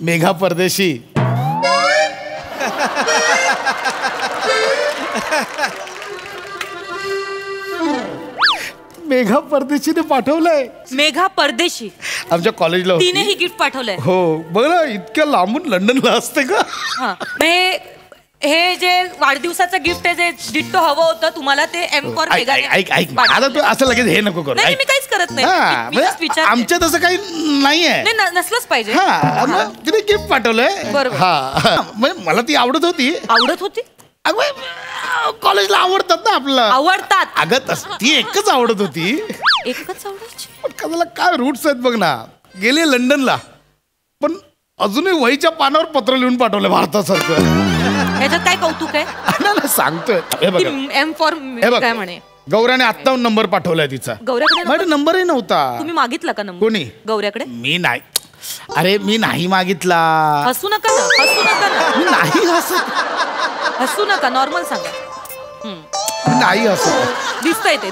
मेघा परदेशी. मेघा परदेशीने पाठवलंय. मेघा परदेशी आमच्या कॉलेजला होती. तिनेही गिफ्ट पाठवलंय. हो बघ ना, इतक्या लांबून लंडनला असते का? हे जे वाढदिवसाचं गिफ्ट आहे, जे डिट्टो हवं होतं तुम्हाला, ते एम फॉर मेघा. ऐक आता तू असं लगेच हे नको करू. नाही, मी काहीच करत नाही. आमच्या तसं काही नाहीये. नसलंच पाहिजे. तिने गिफ्ट पाठवलंय. म्हणजे मला ती आवडत होती. कॉलेजला आवडतात ना आपल्याला. आवडतात. अगं ती एकच आवडत होती. एकच आवडायची. पण कदाला काय रूट्स आहेत बघ ना. गेले लंडनला, पण अजूनही वहीच्या पानावर पत्र लिहून पाठवलं भारतासारखं. ह्याच्यात काय कौतुक आहे? सांगतोय. एम फॉर काय म्हणे. गौऱ्याने आत्ता नंबर पाठवलाय तिचा. गौऱ्याकडे माझा नंबरही नव्हता. तुम्ही मागितला का नंबर? कोणी? गौऱ्याकडे. मी नाही. अरे मी नाही मागितला. हसू नका ना. मी नाही हसत. हसू नका, नॉर्मल सांगा. नाही हसत.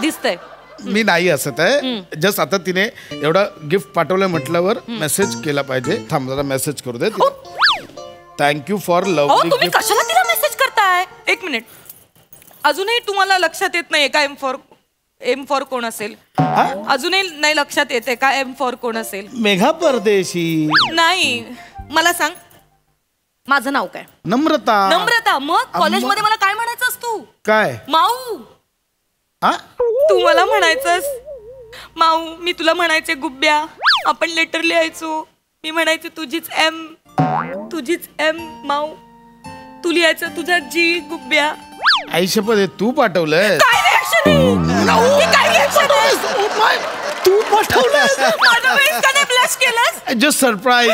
दिसतंय. मी नाही हसत आहे. जस्ट आता तिने एवढा गिफ्ट पाठवलंय म्हटल्यावर मेसेज केला पाहिजे. थांब जरा मेसेज करू दे. थँक्यू फॉर लव. तुम्ही कशाला तिला मेसेज करताय? एक मिनिट. अजूनही तुम्हाला लक्षात येत नाहीये का एम फॉर कोण असेल? अजूनही नाही लक्षात येते का एम फॉर कोण असेल? मेघा परदेशी. नाही, मला सांग माझं नाव काय? नम्रता. मग कॉलेजमध्ये मला काय म्हणायचंस तू? काय? माऊ. तू मला म्हणायचंस माऊ, मी तुला म्हणायचे गुब्ब्या. आपण लेटर लिहायचो. मी म्हणायचे तुझीच एम माऊ. तू लिहायचं तुझा जी गुब्ब्या. आईशपथ तू पाठवलंय? काय रिॲक्शन आहे? तू पाठवलंस? ब्लश केलंस? Just surprise.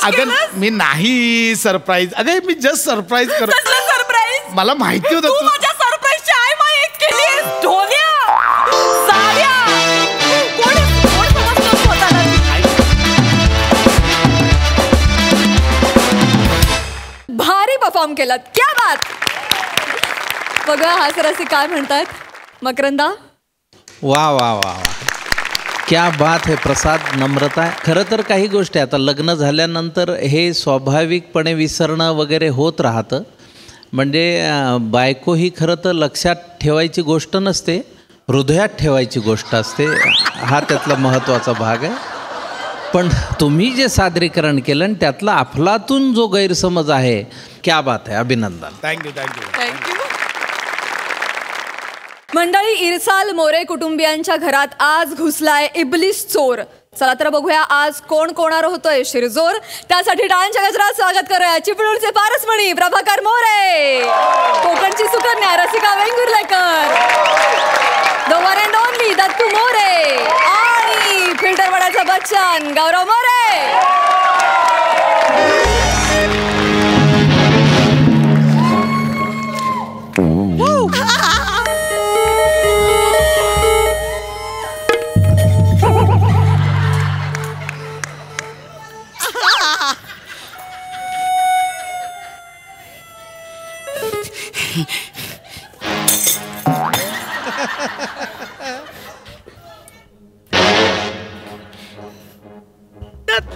अगं मी नाही सरप्राईज. अगं मी जस्ट सरप्राईज कर. सरप्राईज मला माहिती होतं तू माझ्या सरप्राईजची आय माय एक केलीस. ढोल्या साऱ्या कोण समजलं स्वतःला? भारी परफॉर्म केलात. क्या बात. बघा हासरसी काय म्हणतात. मकरंदा. वा वा वा वा, क्या बात है प्रसाद, नम्रता. खरं तर काही गोष्टी आता लग्न झाल्यानंतर हे स्वाभाविकपणे विसरणं वगैरे होत राहतं. म्हणजे बायको ही खरं तर लक्षात ठेवायची गोष्ट नसते, हृदयात ठेवायची गोष्ट असते. हा त्यातला महत्त्वाचा भाग आहे. पण तुम्ही जे सादरीकरण केलं आणि त्यातला अफलातून जो गैरसमज आहे, क्या बात आहे. अभिनंदन. थँक्यू. मंडळी, इरसाल मोरे कुटुंबियांच्या घरात आज घुसलाय इब्लिस चोर. चला तर बघूया आज कोण कोणावर होतोय शिरजोर. त्यासाठी टाळ्यांच्या गजरात स्वागत करूया चिपळूणचे पारसमणी प्रभाकर मोरे, कोकणची Sukanya Rasika Vengurlekar, the one and only Dattu More आणि फिल्टरवाड्याचा बच्चन गौरव मोरे.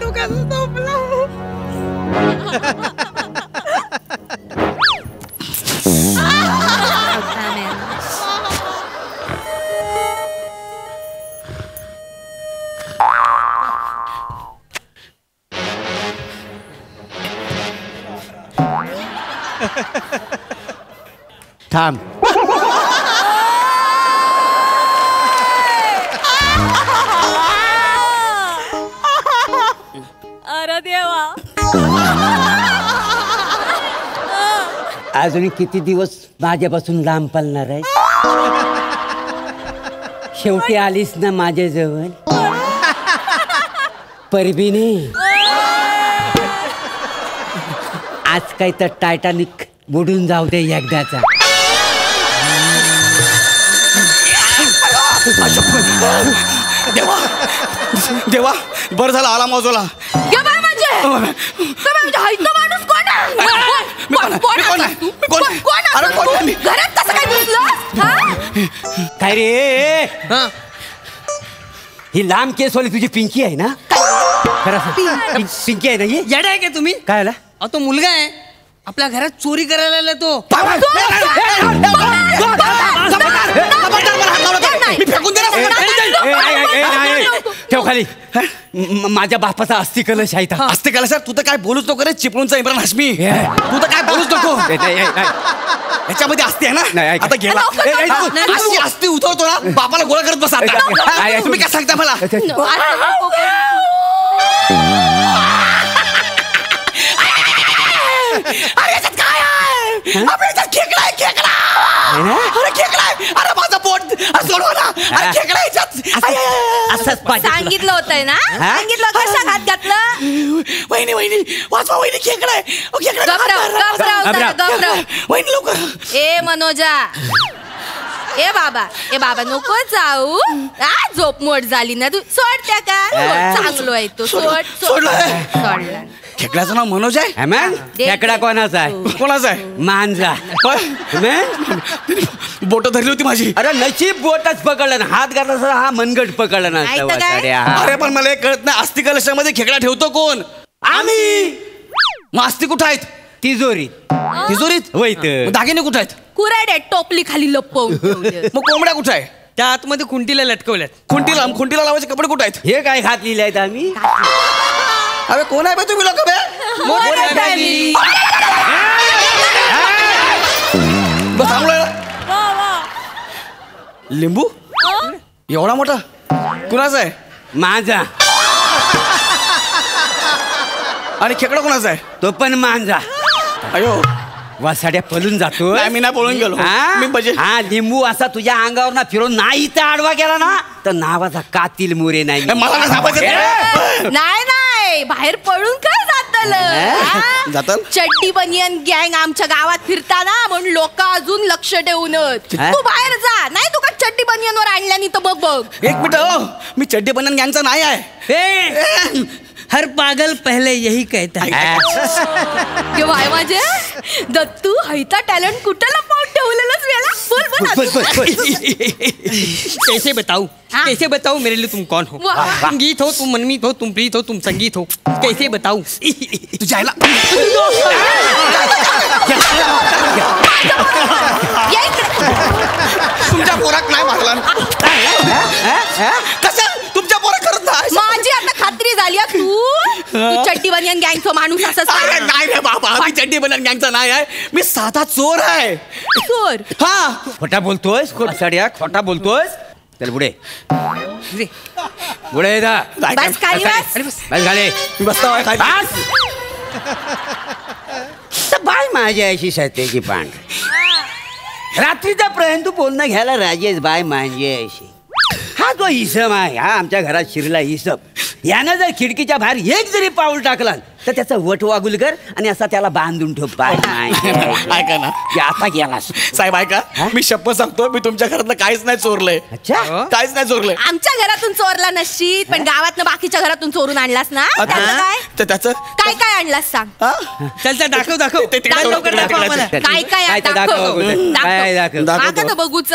तू कसं झोपला? थांब. अरे देवा. अजून किती दिवस माझ्यापासून लांब पळणार आहे? शेवटी आलीस ना माझ्याजवळ. परबिनी, आज काही तर टायटॅनिक बुडून जाऊ दे एकदाचा. देवा देवा बरं झालं आला मौजोला. काय रे? ही लांब केसवाली तुझी पिंकी आहे ना? खरं सांग. पिंकी आहे ना ही? येडा आहे का तुम्ही? काय आला? तो मुलगा आहे आपल्या घरात चोरी करायला आला तो. ठेव खाली. माझ्या बापाचा अस्थि कलश आहे. असते कलश तू तर काय बोलूच नको रे चिपळूणचा इम्रान हाशमी. तू तर काय बोलूच नको. ह्याच्यामध्ये असते आहे ना? आता गेला अस्थि उतरतो ना बापाला गोळा करत बसा. तुम्ही काय सांगता मला? अरे याच्यात काय आहे? याच्यात खेकडा आहे. खेकडा. अरे खेकडा आहे. अरे माझं पोट सोडवा ना. अरे खेकडा याच्यात. असंच सांगितलं होतंय ना? सांगितलं कशा हात घातलं? वहिनी वहिनी वाचवा वहिनी खेकडा आहे. वहिनी लवकर. ए मनोजा, ए बाबा नको जाऊ. झोप मोड झाली ना तू. सोड त्या का. चांगलो आहे तो. सोडला. खेकड्याचं नाव मनोज आहे. खेकडा कोणाचा आहे? कोणाचा आहे? मांजा. बोट धरली होती माझी. अरे नशीब बोटच पकडलं ना. हात घातला सर हा मनगट पकडला ना. अरे पण मला एक कळत नाही अस्थि कलशामध्ये खेकडा ठेवतो कोण? आम्ही. मग अस्थि कुठं आहेत? तिजोरीत. तिजोरीत वैत. दागिने कुठं आहेत? कुऱ्हाड आहे टोपली खाली लपवून. मग कोंबड्या कुठं आहे? त्या आतमध्ये खुंटीला लटकवल्यात. खुंटीला लावायचे कपडे कुठं आहेत? हे काय घातलेले आहेत आम्ही? अरे कोण आहे बे तुम्ही लोक बे? लिंबू एवढा मोठा कुणाचा आहे? माझा. आणि खेकडा कुणाचा आहे? तो पण मांजा. अयो वासाड्या पळून जातो. मी नाही पळून गेलो. हा लिंबू असा तुझ्या अंगावर ना फिरून नाही तर आडवा गेला ना तर नावाचा कातील मोरे नाही. मला नाही बाहेर पडून काय जातल. चड्डी बनियन गँग आमच्या गावात फिरताना म्हणून लोक अजून लक्ष ठेवूनच. तू बाहेर जा. नाही तू का चड्डी बनियन वर आणल्यानी तर बघ. एक मिनिट मी चड्डी बनियन गँगचा नाही आहे. हर पागल पहले यही कहता है. माझे दत्तू हैता टॅलेंट कुठं लपवून ठेवलेलंच वेळा. कैसे बताऊं मेरे लिए तुम कौन हो? तुम गीत हो, तुम मनमीत हो, तुम प्रीत हो, तुम संगीत हो. कैसे बताऊं? तुझ्या आईला तुमच्या पोराक नाही मारला. कसं तुमच्या पोराक करत नाही? माझी आता खात्री झाली. तू चड्डी बनियन गँगचा माणूस असं नाही रे बाबा. मी चड्डी बनियन गँगचा नाही आहे. मी साधा चोर आहे. चोर? हा. खोटा बोलतोयस? खोटा बोलतोयस? चल पुढे पुढे बस खाली बस खाली. बसता बाय माझ्या अशी सत्याची पांढ. रात्रीचा प्रयत्न तू बोलणं घ्यायला राजेश बाय माझी अशी. हा जो इसम आहे हा आमच्या घरात शिरला इसम. यानं जर खिडकीच्या बाहेर एक जरी पाऊल टाकला तर त्याचं वट वागुल कर आणि असा त्याला बांधून ठेव. बाय ऐका ना आता गेलास साहेब, ऐका मी शपथ सांगतो, मी तुमच्या घरातलं काहीच नाही चोरलंय. अच्छा काहीच नाही चोरलंय. आमच्या घरातून चोरला नसशील, पण गावातनं बाकीच्या घरातून चोरून आणलास ना. त्याचं काय तर त्याचं काय काय आणलास सांग. चल दाखव दाखव लवकर दाखव आम्हाला. काय काय दाखव माका तर बघूच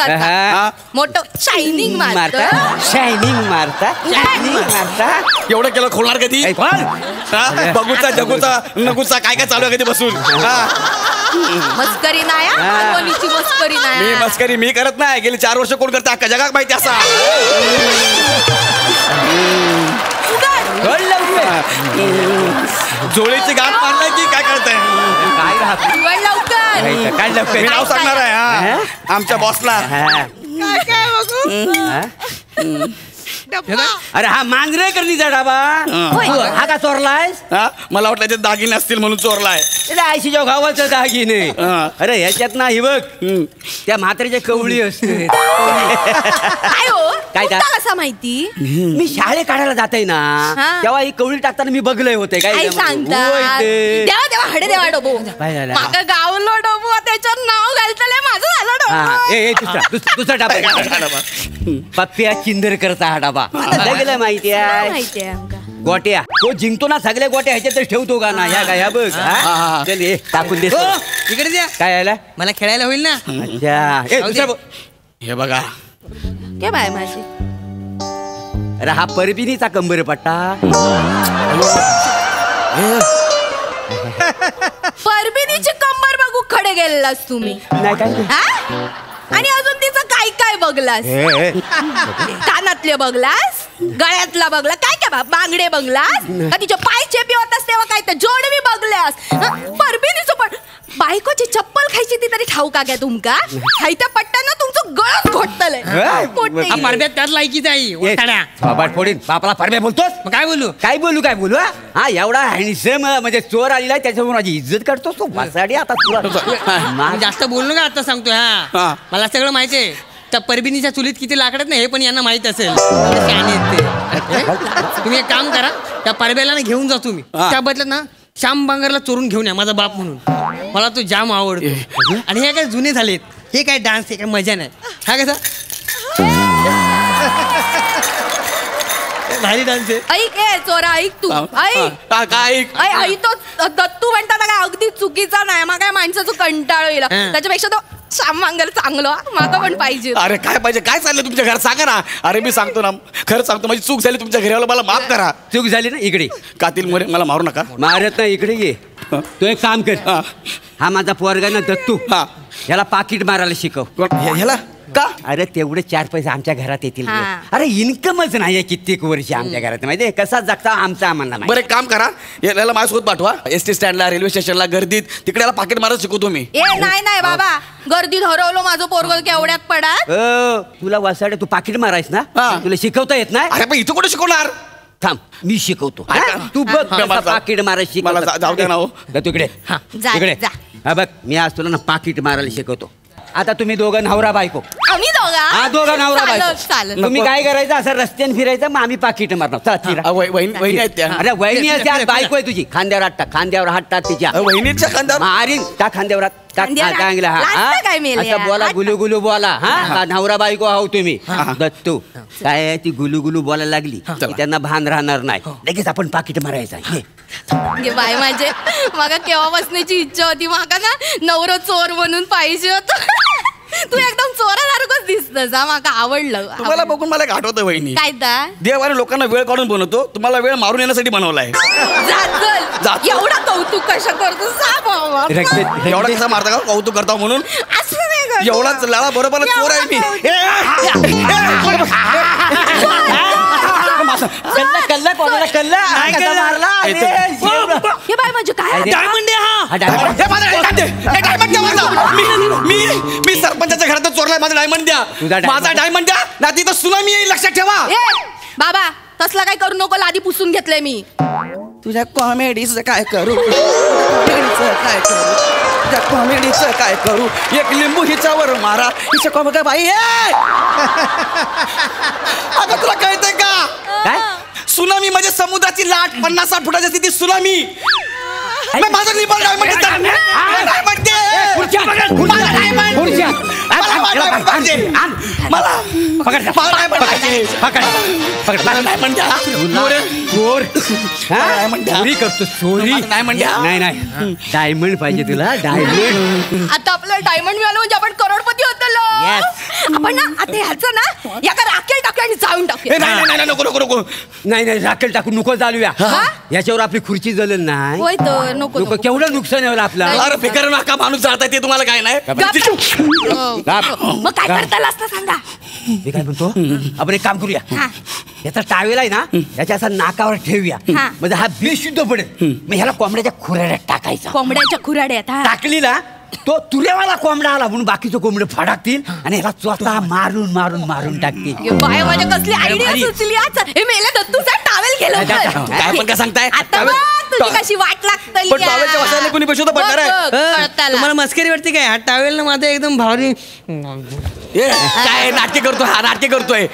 मोठं शायनिंग मारता. शायनिंग मारता एवढं केलं खोलणार कधी? बघूचा जगूचा नगूचा काय काय चालू आहे कधी बसून? मस्करी नाही मालवणीची मस्करी मी नाही. मस्करी मी करत नाही. गेली 4 वर्ष कोण करते अख्खा जगात माहिती असा. जोळीची गाठ मारलाय की काय करताय? निवड लवकर. काय लवकर मी नाव सांगणार आहे आमच्या बॉसला. काय बघू. अरे हा मांजरे करणीचा डाबा. हा का चोरलायस? मला वाटलं त्याचे दागिने असतील म्हणून चोरलाय. आयशीच्या गावाचं दागिने. अरे ह्याच्यात ना ही बघ त्या म्हातारीच्या कवळी असते. काय हो काय तुला कसा माहिती? मी शाळे काढायला जाते ना तेव्हा ही कवळी टाकताना मी बघलंय होते. काय सांगता देवा देवा हडे देवा डोबो. काय झालं? माका गावलो डोबो त्याच्यावर नाव घालतले माझं झालं डोबो. दुसरा डाबा पप्प्या चिंदरकरचा हा डाबा. गेला माहिती आहे माहिती आहे गोट्या. तो जिंकतो ना सगळ्या गोट्या ह्याच्यातच ठेवतो का ना. ह्या काय बघ चल ये टाकून दे. इकडे द्या, काय आला मला खेळायला होईल ना. अच्छा हे बघा काय बाय माझी. अरे हा परबिनीचा कंबर पट्टा. परबिनीची कंबर बघू खडे गेलेलास तुम्ही. नाही काय हा? आणि अजून तिचं काय काय बघलास. कानातले बघलास, गळ्यातला बघला काय काय बांगडे बघलास का तिचे पाय चेपी होतास तेव्हा काय तर जोडवी बघल्यास. परबिनीचं पण बायकोची चप्पल खायची ती तरी ठाऊ का काय तुमका. खायच्या पट्ट्यानं तुमचं गळच घोटतलंय. परब्यात त्यात लायकीच आहे. फोडीन बापाला परब्या बोलतोस. मग काय बोलू काय बोलू हा एवढा हँडसम म्हणजे चोर आलेला आहे त्याच्यावर माझी इज्जत करतोस तू. वासाडी आता तुला जास्त बोलू का आता सांगतोय. हा मला सगळं माहितीये. त्या परबिनीच्या चुलीत किती लाकडत नाही हे पण यांना माहित असेल. तुम्ही एक काम करा, त्या परब्याला घेऊन जा तुम्ही. त्या बदल्यात ना श्याम बांगरला चोरून घेऊन या माझा बाप म्हणून. मला तो जाम आवडतो. आणि हे काय जुने झालेत. हे काय डान्स हे काय मजा नाही. हा कसा भारी डान्स आहे. ऐक ए चोरा ऐक तू ऐक आई तो दत्तू म्हणता ना काय अगदी चुकीचा नाही. मग काय माणसाचं कंटाळ येईल त्याच्यापेक्षा तो श्याम बांगर चांगलं माका पण पाहिजे. अरे काय पाहिजे काय चाललंय तुमच्या घरात सांगा ना. अरे मी सांगतो ना खरं सांगतो माझी चूक झाली तुमच्या घरी मला माफ करा. चूक झाली ना इकडे कातील मोरे मला मारू नका. मारत ना इकडे ये. तू एक काम कर. हा माझा पोरगा ना दत्तू याला पाकिट मारायला शिकव. ह्याला का? अरे तेवढे 4 पैसे आमच्या घरात येतील. अरे इन्कमच नाही कित्येक वर्ष आमच्या घरात माहिती कसा जगता आमचा आम्हाला. बरं एक काम करा याला माझ्यासोबत पाठवा. एसटी स्टँडला रेल्वे स्टेशनला गर्दीत तिकडे याला पाकिट मारत शिकवतो मी. नाही बाबा गर्दीत हरवलो माझं पोरगं केवढ्यात पडा. तुला वासाडे तू पाकिट मारायस ना तुला शिकवता येत नाही. अरे पण इथं कुठे शिकवणार. थांब मी शिकवतो. तू बघ पाकिट मारायला शिकवतो. जाऊ दे ना हो. तू इकडे इकडे हा बघ मी आज तुला ना पाकिट मारायला शिकवतो. आता तुम्ही दोघं नवरा बायको. आम्ही दोघं नवरा बायको. तुम्ही काय करायचं असं रस्त्याने फिरायचं मग आम्ही पाकिट मारणार. चला वहिनी आहेत त्या. अरे वहिनी असते बायको आहे तुझी. खांद्यावर हात टाक खांद्यावर हात टाक तिच्या. वहिनीच्या खांद्यावर मारीन त्या खांद्यावर असं बोला गुलू गुलू बोला. हा नवरा बायको आहो तुम्ही. दत्तू काय ती गुलू गुलू बोलायला लागली त्यांना भान राहणार नाही. लगेच आपण पाकिट मारायचं. बाय माझे माका केव्हा बसण्याची इच्छा होती. माका ना नवरा चोर म्हणून पाहिजे होत. तू एकदम चोरासारखंच दिसतस. माका आवडलं. तुम्हाला बघून मला एक आठवतं वहिनी काय देवाने लोकांना वेळ काढून बनवतो. तुम्हाला वेळ मारून येण्यासाठी बनवलाय. एवढा कौतुक कशा करतो एवढा कसा मारता का कौतुक करता म्हणून. एवढाच लाळा बरोबर चोर आहे मी. मी सरपंचाच्या घरात चोरलाय माझा डायमंड द्या. माझा डायमंड द्या ना तिथं सुनामी येईल लक्षात ठेवा. बाबा तसला काय करू नको. आधी पुसून घेतलंय मी. तुझ्या कॉमेडीचं काय करू तुझ्या कॉमेडीचं काय करू. एक लिंबू हिच्यावर मारा हिच्या कॉमेडी बाई. अगं तुला कळतंय का सुनामी म्हणजे समुद्राची लाट 50-60 फुटाची असते ती सुनामी. माझा निबल डायमंड चोरी करतो चोरी नाही नाही डायमंड पाहिजे तुला डायमंड. आता आपलं डायमंड मिळालं म्हणजे आपण करोडपती होतो. आपण ना आता ह्याचं ना याका राखेल टाकूया आणि जाळून टाकूया. नाही नको नको नको नाही नाही राखेल टाकू नको चालूया. याच्यावर आपली खुर्ची जलेल नाही. होय तर नको नको केवढं नुकसान आहे आपला. अरे फिकर नका माणूस जाता ते तुम्हाला काय नाही. मग काय करता असतं सांगा. मी काय म्हणतो आपण एक काम करूया याचा टावेल आहे ना याच्या असा नाकावर ठेवूया म्हणजे हा बेशुद्ध पडेल. मग ह्याला कोंबड्याच्या खुराड्यात टाकायचा. कोंबड्याच्या खुराड्यात टाकली ना तो तुरेवाला कोंबडा आला म्हणून बाकीचे कोंबडे फडाकतील आणि ह्याला स्वतः मारून मारून मारून टाकतील. बाय माझ्या कसली आयडिया सुचली आज. हे मेले दत्तूचा टावेल गेलं काय पण काय सांगताय. आता तुझी कशी वाट लागतली. पण टॉवेलच्या वासाने कोणी बेशुद्ध पडणार आहे. तुम्हाला मस्करी वाटते काय हा टावेल ना माझं एकदम भारी. काय नाट्य करतोय हा नाट्य करतोय.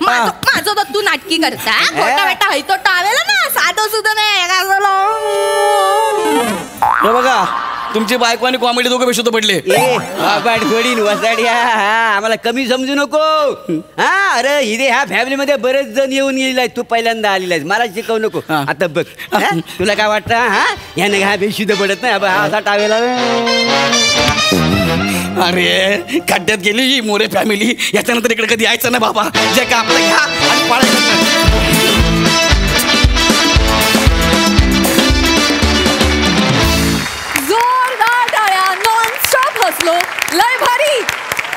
माझं दत्तू नाटकी करता मोठा बेटा आहे तो टावेल ना साधं सुद्धा नाही. हे बघा तुमची बायको आणि कॉमेडी दोघं बेशुद्ध पडले. आम्हाला कमी समजू नको. हा अरे हिरे ह्या फॅमिलीमध्ये बरेच जण येऊन गेलेला आहे. तू पहिल्यांदा आलेला आहेस मला शिकवू नको. आता बघ तुला काय वाटतं हा ह्याने हा बेशुद्ध पडत नाही. हा असा टावेला अरे खड्ड्यात गेली ही मोरे फॅमिली. याच्यानंतर इकडे कधी यायचं ना बाबा. जे का आपलं घ्या आणि पाळायचं.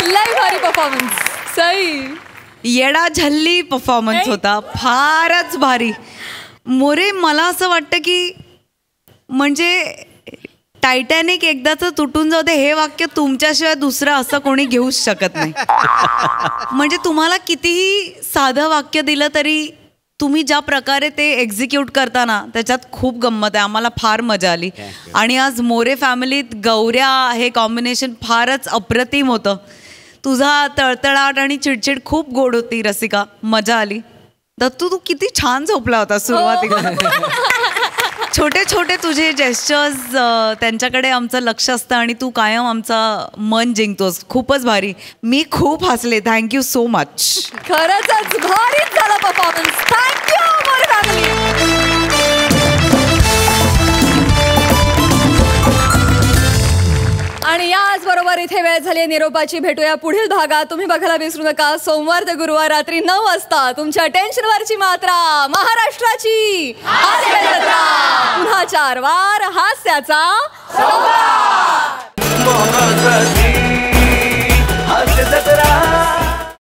लय भारी परफॉर्मन्स. सई येडा झल्ली परफॉर्मन्स होता. फारच भारी. मोरे मला असं वाटतं की म्हणजे टायटॅनिक एकदाच तुटून जाऊ दे हे वाक्य तुमच्याशिवाय दुसरं असं कोणी घेऊच शकत नाही. म्हणजे तुम्हाला कितीही साधं वाक्य दिलं तरी तुम्ही ज्या प्रकारे ते एक्झिक्यूट करताना त्याच्यात खूप गंमत आहे. आम्हाला फार मजा आली. आणि आज मोरे फॅमिलीत गौऱ्या हे कॉम्बिनेशन फारच अप्रतिम होतं. तुझा तळतळाट आणि चिडचिड खूप गोड होती रसिका. मजा आली. दत्तू तू किती छान झोपला होता सुरुवातीला. छोटे छोटे तुझे जेस्चर्स त्यांच्याकडे आमचं लक्ष असतं आणि तू कायम आमचं मन जिंकतोस. खूपच भारी. मी खूप हसले. Thank you so much. खरंच भारीच झाला परफॉर्मन्स. Thank you More family. आणि याचबरोबर इथे वेळ झाली निरोपाची. भेटूया पुढील भागात. तुम्ही बघायला विसरू नका सोमवार ते गुरुवार रात्री 9 वाजता तुमच्या टेन्शनवरची मात्रा महाराष्ट्राची हास्य जत्रा. पुन्हा 4 वार हास्याचा हास्य जत्रा.